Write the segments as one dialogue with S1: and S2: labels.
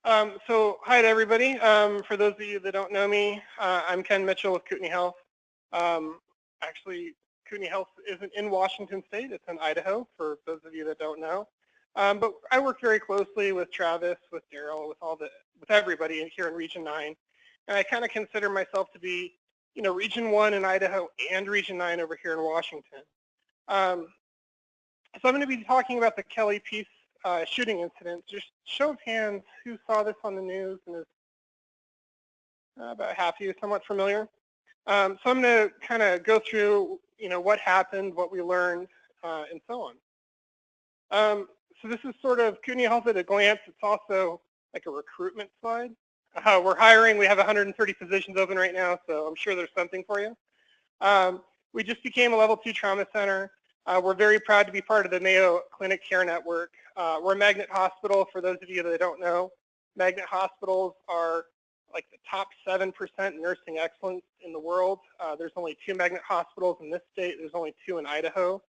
S1: Hi to everybody. For those of you that don't know me, I'm Ken Mitchell with Kootenai Health. Actually, Kootenai Health isn't in Washington State, it's in Idaho, for those of you that don't know. But I work very closely with Travis, with Daryl, with everybody here in Region 9. And I kind of consider myself to be, Region 1 in Idaho and Region 9 over here in Washington. So I'm going to be talking about the Kelly Peace shooting incident. Just show of hands, who saw this on the news and is about half of you somewhat familiar. So I'm going to kind of go through, what happened, what we learned, and so on. So this is sort of Kootenai Health at a glance. It's also like a recruitment slide. We're hiring. We have 130 positions open right now, so I'm sure there's something for you. We just became a level 2 trauma center. We're very proud to be part of the Mayo Clinic Care Network. We're a magnet hospital. For those of you that don't know, magnet hospitals are like the top 7% nursing excellence in the world. There's only 2 magnet hospitals in this state. There's only 2 in Idaho.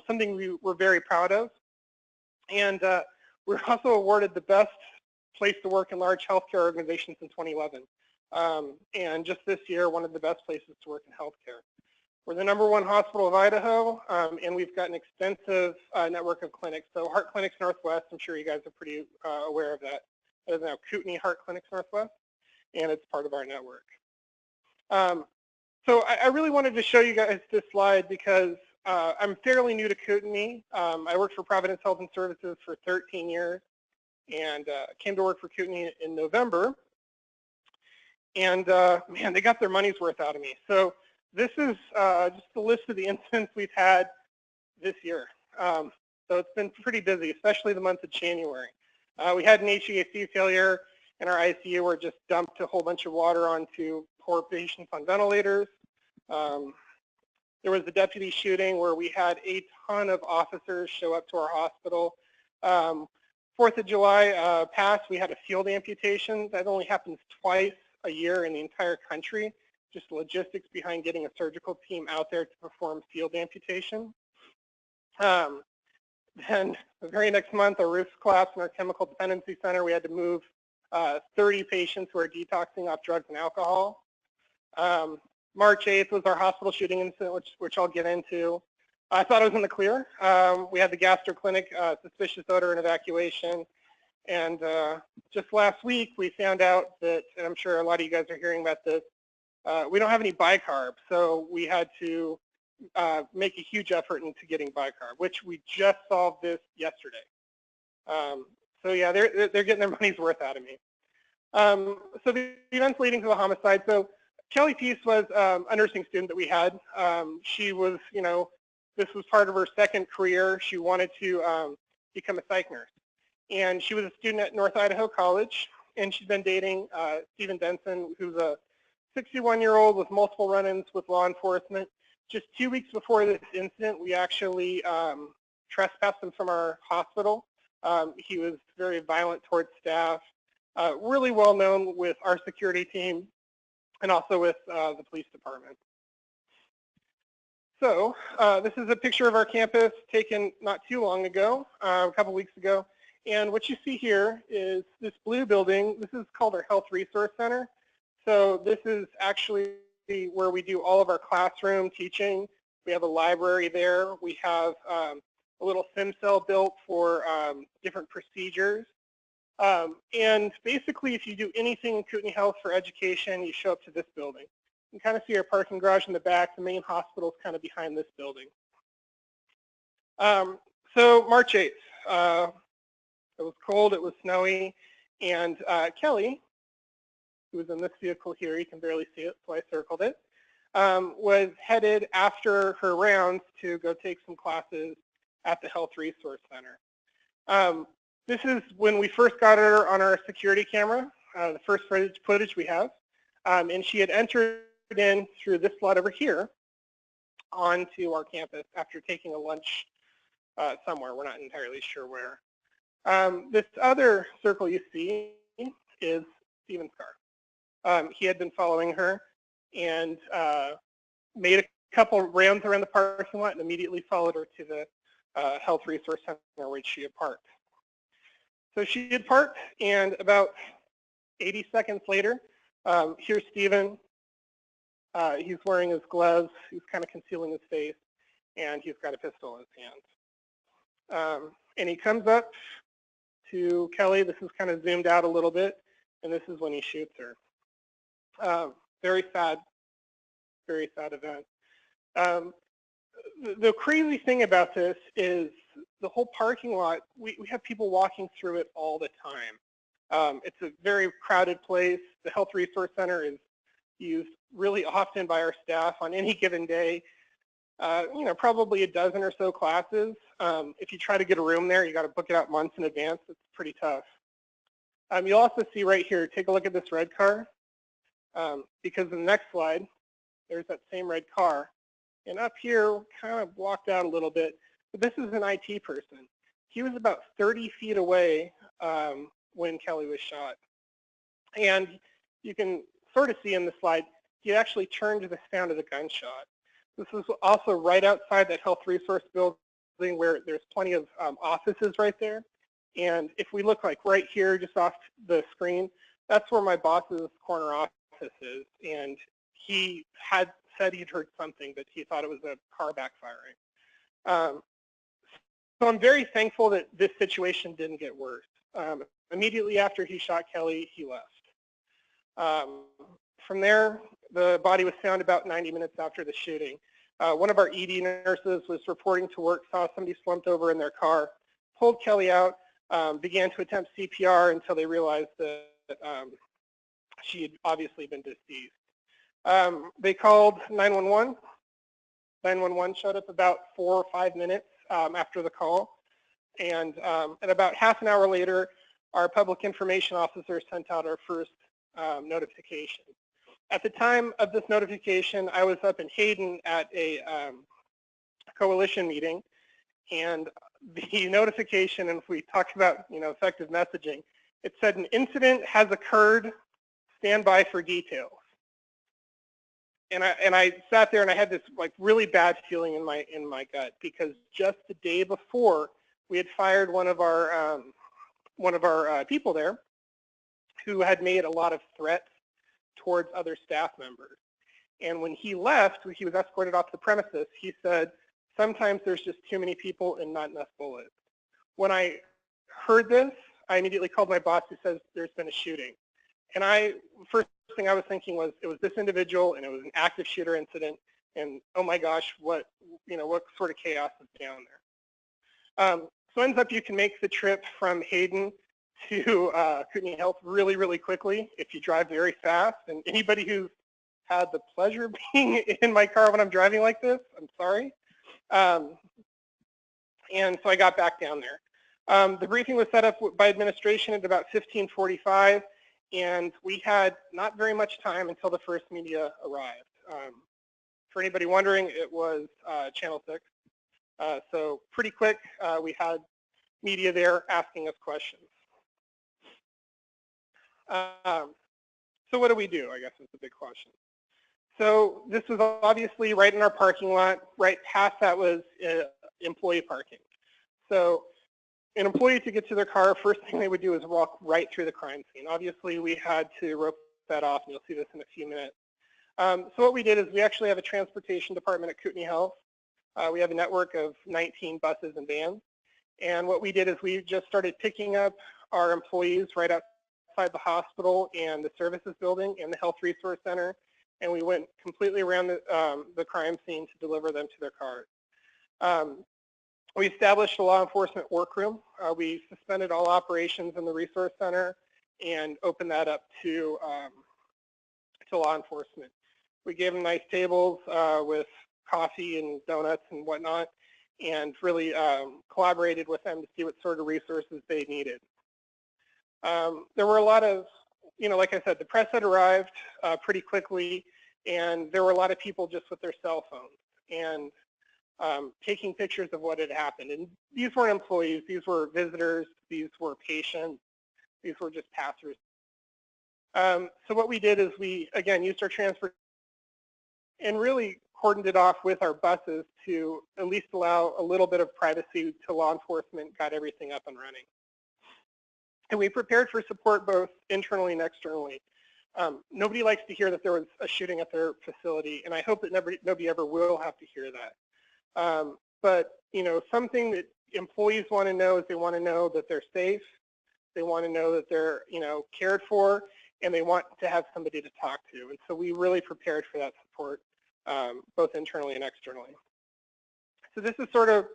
S1: Something we're very proud of. And we're also awarded the best place to work in large healthcare organizations in 2011. And just this year, one of the best places to work in healthcare. We're the #1 hospital of Idaho, and we've got an extensive network of clinics. So Heart Clinics Northwest, I'm sure you guys are pretty aware of that. That is now Kootenai Heart Clinics Northwest, and it's part of our network. So I really wanted to show you guys this slide because I'm fairly new to Kootenai. I worked for Providence Health and Services for 13 years and came to work for Kootenai in November. And man, they got their money's worth out of me. So this is just a list of the incidents we've had this year. So it's been pretty busy, especially the month of January. We had an HVAC failure in our ICU where it just dumped a whole bunch of water onto poor patients on ventilators. There was the deputy shooting where we had a ton of officers show up to our hospital. 4th of July passed, we had a field amputation. That only happens twice a year in the entire country. Just logistics behind getting a surgical team out there to perform field amputation. Then the very next month, our roofs collapsed in our chemical dependency center. We had to move 30 patients who are detoxing off drugs and alcohol. March 8th was our hospital shooting incident, which I'll get into. I thought I was in the clear. We had the gastro clinic, suspicious odor and evacuation. And just last week, we found out that, and I'm sure a lot of you guys are hearing about this, we don't have any bicarb, so we had to make a huge effort into getting bicarb, which we just solved this yesterday. So yeah, they're getting their money's worth out of me. So the events leading to the homicide. So Kelly Peace was a nursing student that we had. She was, this was part of her second career. She wanted to become a psych nurse. And she was a student at North Idaho College, and she's been dating Stephen Denson, who's a 61-year-old with multiple run-ins with law enforcement. Just 2 weeks before this incident, we actually trespassed him from our hospital. He was very violent towards staff, really well known with our security team and also with the police department. So this is a picture of our campus taken not too long ago, a couple weeks ago. And what you see here is this blue building. This is called our Health Resource Center. So this is actually where we do all of our classroom teaching. We have a library there. We have a little sim cell built for different procedures. And basically, if you do anything in Kootenai Health for education, you show up to this building. You can kind of see our parking garage in the back. The main hospital is kind of behind this building. So March 8th, it was cold, it was snowy, and Kelly, who was in this vehicle here, you can barely see it, so I circled it, was headed after her rounds to go take some classes at the Health Resource Center. This is when we first got her on our security camera, the first footage we have, and she had entered in through this lot over here onto our campus after taking a lunch somewhere. We're not entirely sure where. This other circle you see is Stephen's car. He had been following her and made a couple rounds around the parking lot and immediately followed her to the Health Resource Center where she had parked. So she had parked, and about 80 seconds later, here's Steven. He's wearing his gloves. He's kind of concealing his face, and he's got a pistol in his hand. And he comes up to Kelly. This is kind of zoomed out a little bit, and this is when he shoots her. Very sad event. The crazy thing about this is the whole parking lot, we have people walking through it all the time. It's a very crowded place. The Health Resource Center is used really often by our staff on any given day. Probably a dozen or so classes. If you try to get a room there, you got to book it out months in advance. It's pretty tough. You'll also see right here, take a look at this red car, because in the next slide, there's that same red car. And up here, kind of blocked out a little bit, but this is an IT person. He was about 30 feet away when Kelly was shot. And you can sort of see in the slide, he actually turned to the sound of the gunshot. This is also right outside that health resource building where there's plenty of offices right there. And if we look like right here, just off the screen, that's where my boss's corner office is. And he had said he'd heard something, but he thought it was a car backfiring. So I'm very thankful that this situation didn't get worse. Immediately after he shot Kelly, he left. From there, the body was found about 90 minutes after the shooting. One of our ED nurses was reporting to work, saw somebody slumped over in their car, pulled Kelly out, began to attempt CPR until they realized that she had obviously been deceased. They called 911. 911 showed up about 4 or 5 minutes after the call. And about half an hour later, our public information officer sent out our first notification. At the time of this notification, I was up in Hayden at a coalition meeting, and the notification, and if we talk about effective messaging, it said an incident has occurred, stand by for details. And I sat there and I had this really bad feeling in my gut, because just the day before we had fired one of our people there who had made a lot of threats towards other staff members. And when he left, he was escorted off the premises, he said, sometimes there's just too many people and not enough bullets. When I heard this, I immediately called my boss, who says there's been a shooting. And first thing I was thinking was it was this individual and it was an active shooter incident, and oh my gosh, what sort of chaos is down there. So ends up you can make the trip from Hayden to Kootenai Health really, really quickly if you drive very fast. And anybody who's had the pleasure of being in my car when I'm driving like this, I'm sorry. And so I got back down there. The briefing was set up by administration at about 15:45, and we had not very much time until the first media arrived. For anybody wondering, it was Channel 6. So pretty quick, we had media there asking us questions. So what do we do, I guess is the big question. So this was obviously right in our parking lot. Right past that was employee parking. So an employee, to get to their car, first thing they would do is walk right through the crime scene. Obviously, we had to rope that off, and you'll see this in a few minutes. So what we did is we actually have a transportation department at Kootenai Health. We have a network of 19 buses and vans. And what we did is we just started picking up our employees right outside the hospital and the services building and the health resource center. And we went completely around the crime scene to deliver them to their cars. We established a law enforcement workroom. We suspended all operations in the resource center and opened that up to law enforcement. We gave them nice tables with coffee and donuts and whatnot, and really collaborated with them to see what sort of resources they needed. There were a lot of, like I said, the press had arrived pretty quickly, and there were a lot of people just with their cell phones and taking pictures of what had happened. And these weren't employees, these were visitors, these were patients, these were just passers. So what we did is we, again, used our transport and really cordoned it off with our buses to at least allow a little bit of privacy to law enforcement, got everything up and running. And we prepared for support both internally and externally. Nobody likes to hear that there was a shooting at their facility, and I hope that nobody ever will have to hear that. But something that employees want to know is they want to know that they're safe, they want to know that they're cared for, and they want to have somebody to talk to. And so we really prepared for that support, both internally and externally. So this is sort of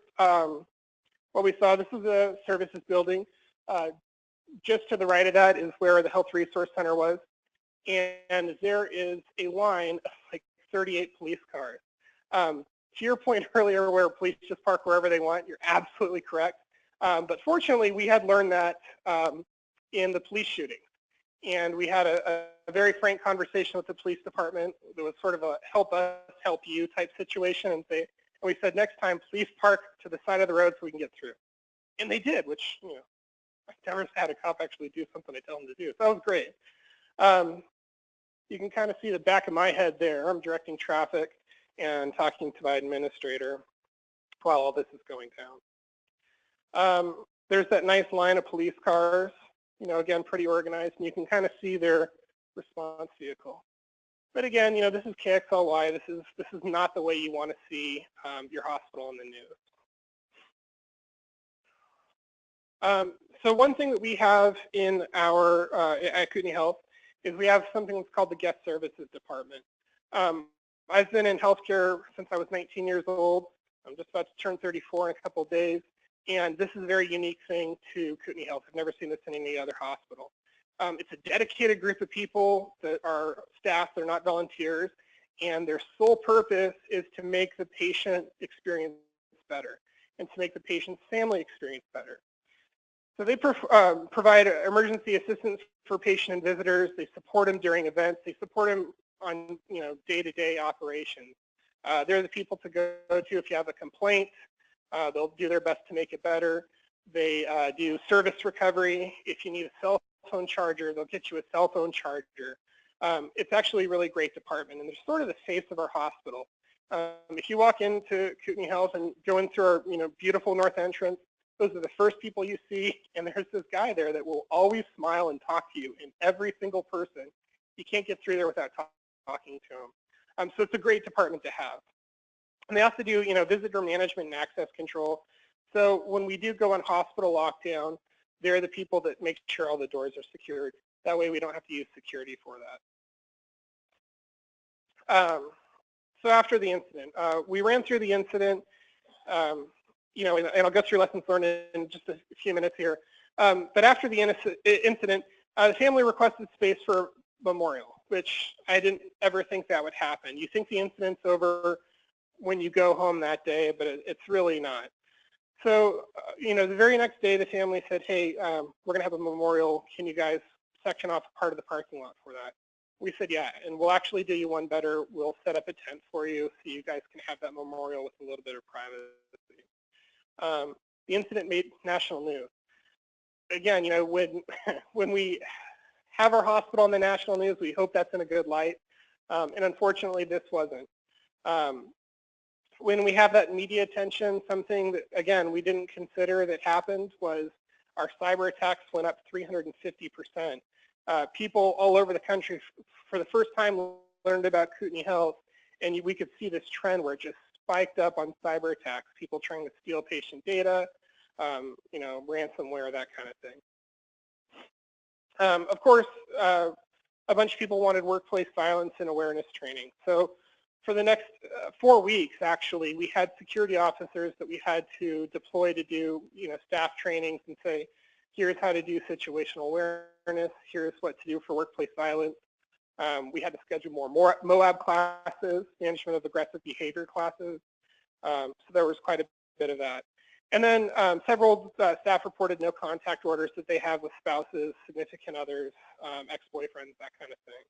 S1: what we saw. This is a services building. Just to the right of that is where the Health Resource Center was. And there is a line of like 38 police cars. To your point earlier where police just park wherever they want, you're absolutely correct. But fortunately, we had learned that in the police shooting. And we had a very frank conversation with the police department. There was sort of a help us, help you type situation. And we said, next time, please park to the side of the road so we can get through. And they did, which, I've never had a cop actually do something I tell them to do. So that was great. You can kind of see the back of my head there. I'm directing traffic and talking to my administrator while all this is going down. There's that nice line of police cars, again, pretty organized, and you can kind of see their response vehicle. But again, this is KXLY. This is not the way you want to see your hospital in the news. So one thing that we have in our at Kootenai Health is we have something that's called the Guest Services Department. I've been in healthcare since I was 19 years old. I'm just about to turn 34 in a couple of days, and this is a very unique thing to Kootenai Health. I've never seen this in any other hospital. It's a dedicated group of people that are staff, they're not volunteers, and their sole purpose is to make the patient experience better and to make the patient's family experience better. So they provide emergency assistance for patient and visitors. They support them during events. They support them on day-to-day operations. They're the people to go to if you have a complaint. They'll do their best to make it better. They do service recovery. If you need a cell phone charger, they'll get you a cell phone charger. It's actually a really great department, and they're sort of the face of our hospital. If you walk into Kootenai Health and go in through our beautiful north entrance, those are the first people you see, and there's this guy there that will always smile and talk to you, and every single person. You can't get through there without talking to him. So it's a great department to have. And they also do, visitor management and access control. So when we do go on hospital lockdown, they're the people that make sure all the doors are secured. That way we don't have to use security for that. So after the incident, we ran through the incident, and I'll go through lessons learned in just a few minutes here. But after the incident, the family requested space for memorial, which I didn't ever think that would happen. You think the incident's over when you go home that day, but it's really not. So, the very next day, the family said, hey, we're going to have a memorial. Can you guys section off part of the parking lot for that? We said, yeah, and we'll actually do you one better. We'll set up a tent for you so you guys can have that memorial with a little bit of privacy. The incident made national news. Again, when we have our hospital in the national news, we hope that's in a good light. And unfortunately, this wasn't. When we have that media attention, something that, again, we didn't consider that happened was our cyber attacks went up 350%. People all over the country, for the first time, learned about Kootenai Health, and we could see this trend where it just spiked up on cyber attacks, people trying to steal patient data, ransomware, that kind of thing. Of course, a bunch of people wanted workplace violence and awareness training. So for the next 4 weeks, actually, we had security officers that we had to deploy to do, staff trainings and say, here's how to do situational awareness, here's what to do for workplace violence. We had to schedule more MOAB classes, management of aggressive behavior classes. So there was quite a bit of that. And then several staff reported no contact orders that they have with spouses, significant others, ex-boyfriends, that kind of thing.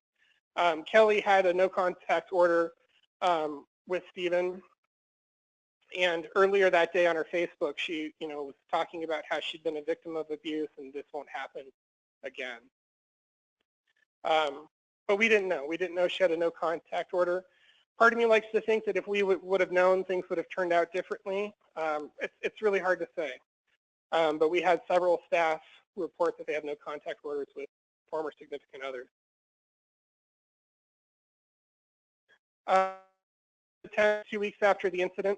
S1: Kelly had a no contact order with Stephen. And earlier that day on her Facebook, she was talking about how she'd been a victim of abuse and this won't happen again. But we didn't know. We didn't know she had a no contact order. Part of me likes to think that if we would have known, things would have turned out differently. It's really hard to say. But we had several staff report that they have no contact orders with former significant others. 2 weeks after the incident,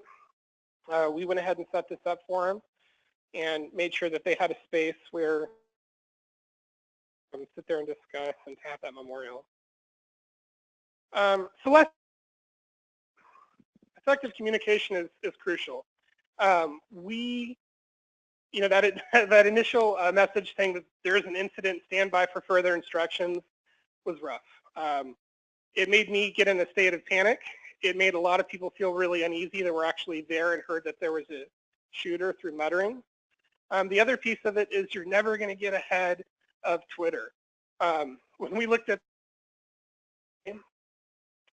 S1: we went ahead and set this up for them and made sure that they had a space where sit there and discuss and have that memorial. So effective communication is crucial. That initial message saying that there is an incident, stand by for further instructions, was rough. It made me get in a state of panic. It made a lot of people feel really uneasy that were actually there and heard that there was a shooter through muttering. The other piece of it is you're never going to get ahead of Twitter. When we looked at,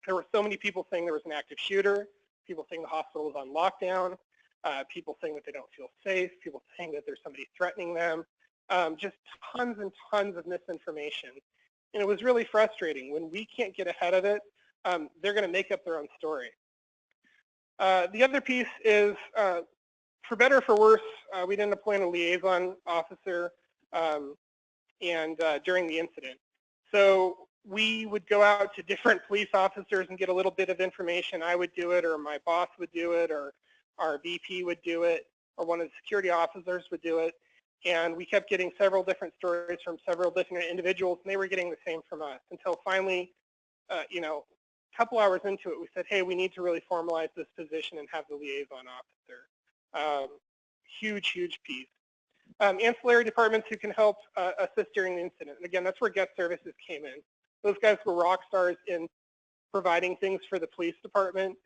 S1: there were so many people saying there was an active shooter, people saying the hospital was on lockdown, people saying that they don't feel safe, people saying that there's somebody threatening them, just tons and tons of misinformation. And it was really frustrating. When we can't get ahead of it, they're going to make up their own story. The other piece is, for better or for worse, we didn't appoint a liaison officer during the incident. So we would go out to different police officers and get a little bit of information. I would do it, or my boss would do it, or our VP would do it, or one of the security officers would do it. And we kept getting several different stories from several different individuals, and they were getting the same from us until finally, a couple hours into it, we said, hey, we need to really formalize this position and have the liaison officer. Huge, huge piece. Ancillary departments who can help assist during the incident. And again, that's where guest services came in. Those guys were rock stars in providing things for the police department.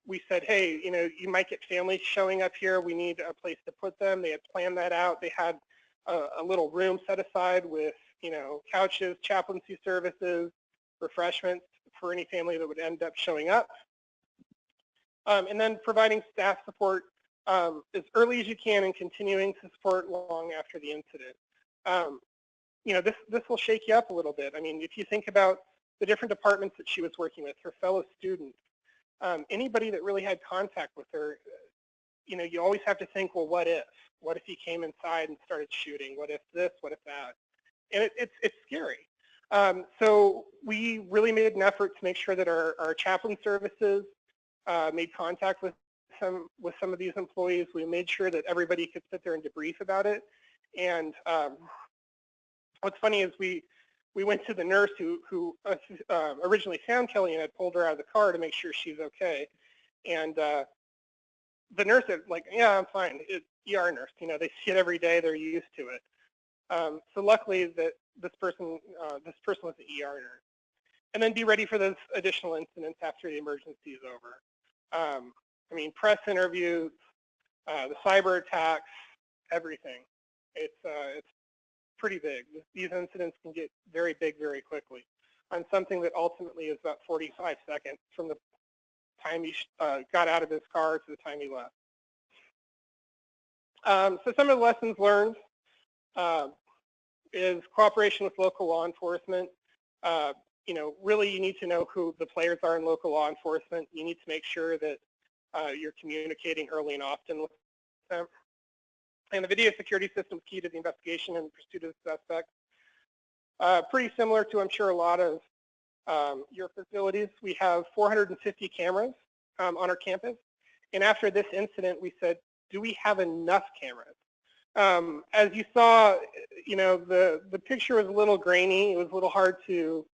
S1: We said, hey, you might get families showing up here. We need a place to put them. They had planned that out. They had a little room set aside with, couches, chaplaincy services, refreshments for any family that would end up showing up. And then providing staff support as early as you can and continuing to support long after the incident. This will shake you up a little bit. I mean, if you think about the different departments that she was working with, her fellow students, anybody that really had contact with her, you always have to think, well, what if? What if he came inside and started shooting? What if this? What if that? And it's scary. So we really made an effort to make sure that our chaplain services made contact with some of these employees. We made sure that everybody could sit there and debrief about it. And what's funny is we went to the nurse who originally found Kelly and had pulled her out of the car to make sure she's okay. And the nurse said, like, yeah, I'm fine. ER nurse, they see it every day. They're used to it. So luckily that this person was an ER nurse. And then be ready for those additional incidents after the emergency is over. I mean, press interviews, the cyber attacks, everything. It's pretty big. These incidents can get very big very quickly on something that ultimately is about 45 seconds from the time he got out of his car to the time he left. So some of the lessons learned is cooperation with local law enforcement. Really you need to know who the players are in local law enforcement. You need to make sure that you're communicating early and often with them. And the video security system is key to the investigation and pursuit of the suspect. Pretty similar to, I'm sure, a lot of your facilities. We have 450 cameras on our campus. And after this incident, we said, do we have enough cameras? As you saw, the picture was a little grainy. It was a little hard to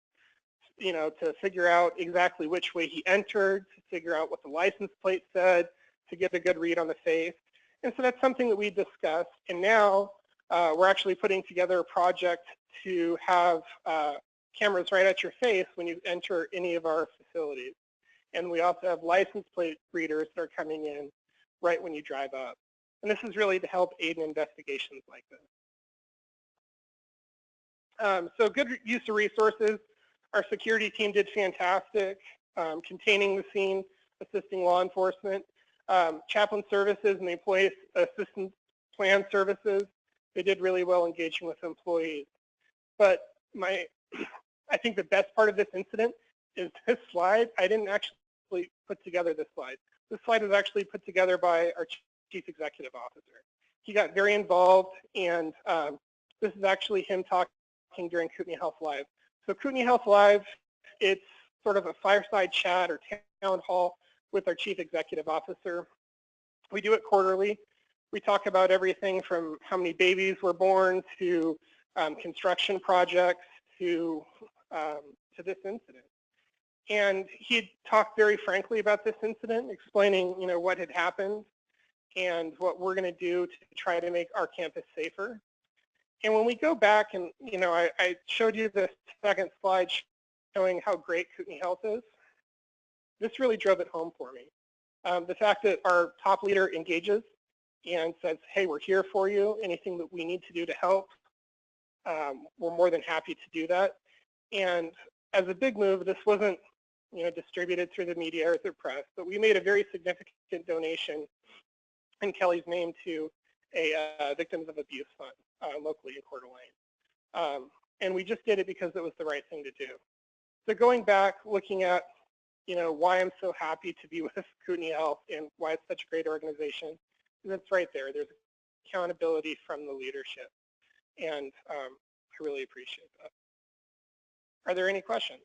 S1: figure out exactly which way he entered, to figure out what the license plate said, to get a good read on the face. And so that's something that we discussed. And now we're actually putting together a project to have cameras right at your face when you enter any of our facilities. And we also have license plate readers that are coming in right when you drive up. And this is really to help aid in investigations like this. So good use of resources. Our security team did fantastic, containing the scene, assisting law enforcement. Chaplain services and the employee assistance plan services, they did really well engaging with employees. But I think the best part of this incident is this slide. I didn't actually put together this slide. This slide was actually put together by our Chief Executive Officer. He got very involved and This is actually him talking during Kootenai Health Live. So Kootenai Health Live, it's sort of a fireside chat or town hall with our Chief Executive Officer. We do it quarterly. We talk about everything from how many babies were born to construction projects to this incident. And he talked very frankly about this incident, explaining, what had happened and what we're going to do to try to make our campus safer. And when we go back and, I showed you the second slide showing how great Kootenai Health is. This really drove it home for me. The fact that our top leader engages and says, hey, we're here for you. Anything that we need to do to help, we're more than happy to do that. And as a big move, this wasn't distributed through the media or through press, but we made a very significant donation in Kelly's name to a Victims of Abuse Fund locally in Coeur d'Alene. And we just did it because it was the right thing to do. So going back, looking at why I'm so happy to be with Kootenai Health and why it's such a great organization, that's right there. There's accountability from the leadership, and I really appreciate that. Are there any questions?